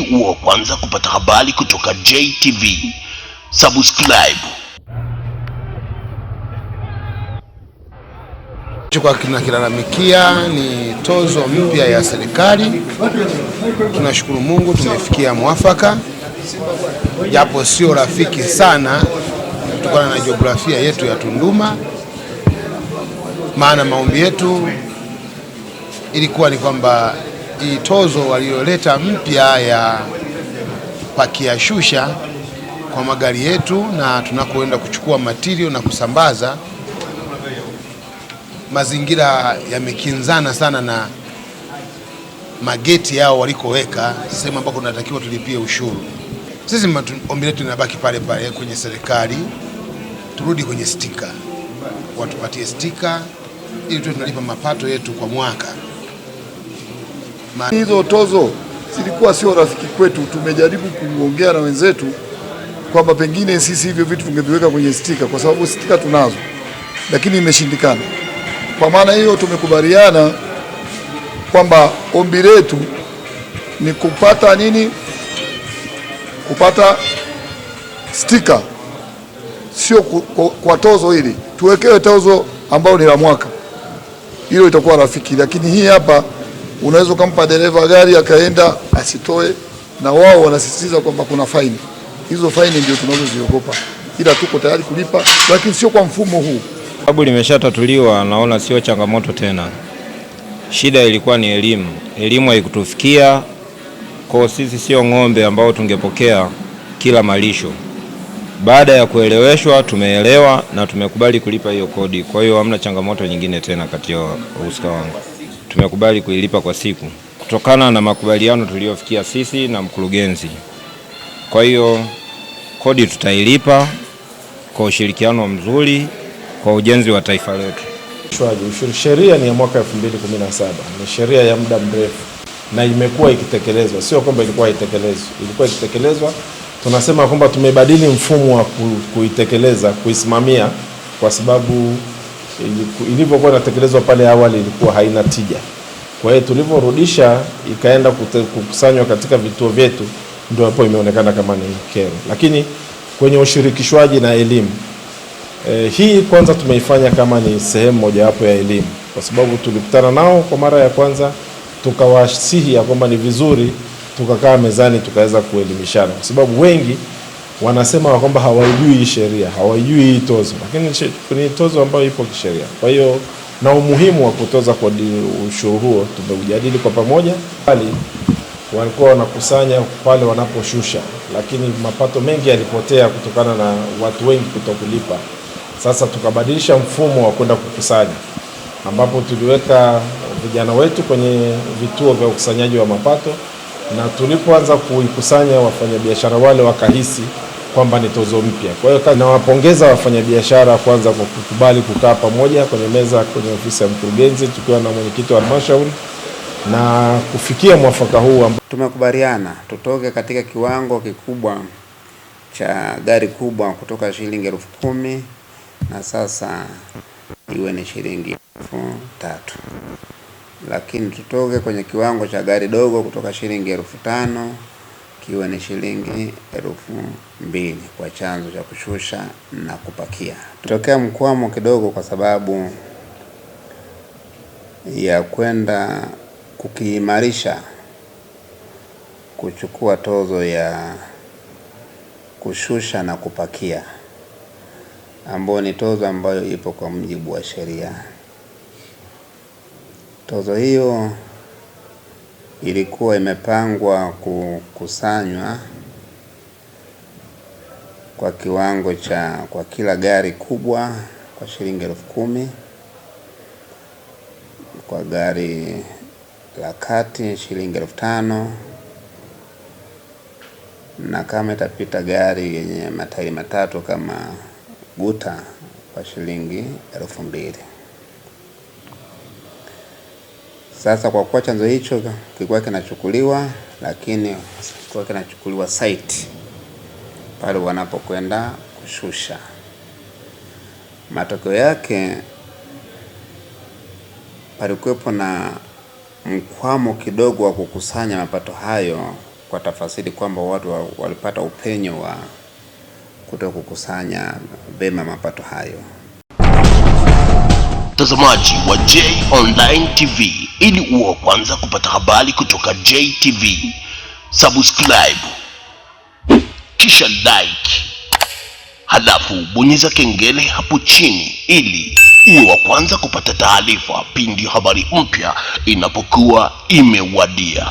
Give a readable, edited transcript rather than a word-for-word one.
Ili uwe wa kwanza kupata habari kutoka JTV, subscribe. Tunakilalamikia ni tozo mpya ya serikali. Tunashukuru Mungu tumefikia mwafaka, japo sio rafiki sana kutokana na jiografia yetu ya Tunduma. Maana maombi yetu ilikuwa ni kwamba hii tozo walioleta mpya ya pakia shusha kwa magari yetu na tunakoenda kuchukua material na kusambaza, mazingira yamekinzana sana na mageti yao walikoweka, sehemu ambako tunatakiwa tulipie ushuru. Sisi ombi letu linabaki pale pale kwenye serikali, turudi kwenye stika, watupatie stika ili tuwe tunalipa mapato yetu kwa mwaka. Hizo tozo zilikuwa sio rafiki kwetu. Tumejaribu kuongea na wenzetu kwamba pengine sisi hivyo vitu tungeviweka kwenye stika, kwa sababu stika tunazo, lakini imeshindikana. Kwa maana hiyo tumekubaliana kwamba ombi letu ni kupata nini? Kupata stika, sio kwa tozo hili. Tuwekewe tozo ambao ni la mwaka, hilo itakuwa rafiki. Lakini hii hapa unaweza kumpa dereva gari akaenda asitoe, na wao wanasisitiza kwamba kuna faini. Hizo faini ndio tunazoziogopa, ila tuko tayari kulipa, lakini sio kwa mfumo huu. Sababu limeshatatuliwa, naona sio changamoto tena. Shida ilikuwa ni elimu. Elimu haikutufikia, kwa sisi sio ng'ombe ambao tungepokea kila malisho. Baada ya kueleweshwa, tumeelewa na tumekubali kulipa hiyo kodi. Kwa hiyo hamna changamoto nyingine tena kati ya wahusika wangu. Tumekubali kuilipa kwa siku kutokana na makubaliano tuliyofikia sisi na mkurugenzi. Kwa hiyo kodi tutailipa kwa ushirikiano mzuri kwa ujenzi wa taifa letu. Sheria ni ya mwaka 2017, ni sheria ya muda mrefu na imekuwa ikitekelezwa, sio kwamba ilikuwa haitekelezwi, ilikuwa ikitekelezwa. Tunasema kwamba tumebadili mfumo wa kuitekeleza, kuisimamia, kwa sababu ilivyokuwa inatekelezwa pale awali ilikuwa haina tija. Kwa hiyo tulivyorudisha ikaenda kukusanywa katika vituo vyetu, ndio hapo imeonekana kama ni kero. Lakini kwenye ushirikishwaji na elimu, hii kwanza tumeifanya kama ni sehemu mojawapo ya elimu, kwa sababu tulikutana nao kwa mara ya kwanza, tukawasihi ya kwamba ni vizuri tukakaa mezani tukaweza kuelimishana, kwa sababu wengi wanasema kwamba hawajui hii sheria, hawajui hii tozo, lakini ni tozo ambayo ipo kisheria. Kwa hiyo na umuhimu wa kutoza kwa ushuru huo tumeujadili kwa pamoja. Bali walikuwa wanakusanya pale wanaposhusha, lakini mapato mengi yalipotea kutokana na watu wengi kutokulipa. Sasa tukabadilisha mfumo wa kwenda kukusanya, ambapo tuliweka vijana wetu kwenye vituo vya ukusanyaji wa mapato, na tulipoanza kuikusanya wafanyabiashara wale wakahisi kwamba ni tozo mpya. Kwa hiyo nawapongeza wafanyabiashara kwanza kwa kukubali kukaa pamoja kwenye meza kwenye ofisi ya mkurugenzi tukiwa na mwenyekiti wa halmashauri na kufikia mwafaka huu ambao tumekubaliana tutoke katika kiwango kikubwa cha gari kubwa kutoka shilingi 10,000 na sasa iwe ni shilingi 3,000. Lakini tutoke kwenye kiwango cha gari dogo kutoka shilingi 5,000 kiwe ni shilingi 2,000 kwa chanzo cha kushusha na kupakia. Tutokea mkwamo kidogo kwa sababu ya kwenda kukiimarisha kuchukua tozo ya kushusha na kupakia, ambayo ni tozo ambayo ipo kwa mujibu wa sheria. Tozo hiyo ilikuwa imepangwa kukusanywa kwa kiwango cha kwa kila gari kubwa kwa shilingi 10,000, kwa gari la kati shilingi 5,000, na kama itapita gari yenye matairi matatu kama guta kwa shilingi 2,000. Sasa kwa kuwa chanzo hicho kilikuwa kinachukuliwa, lakini kilikuwa kinachukuliwa site pale wanapokwenda kushusha, matokeo yake palikuwepo na mkwamo kidogo wa kukusanya mapato hayo kwa tafasiri kwamba watu walipata upenyo wa kuto kukusanya vema mapato hayo. Mtazamaji wa J Online TV, ili uwe kwanza kupata habari kutoka JTV, subscribe kisha like, halafu bonyeza kengele hapo chini ili uwe wa kwanza kupata taarifa pindi habari mpya inapokuwa imewadia.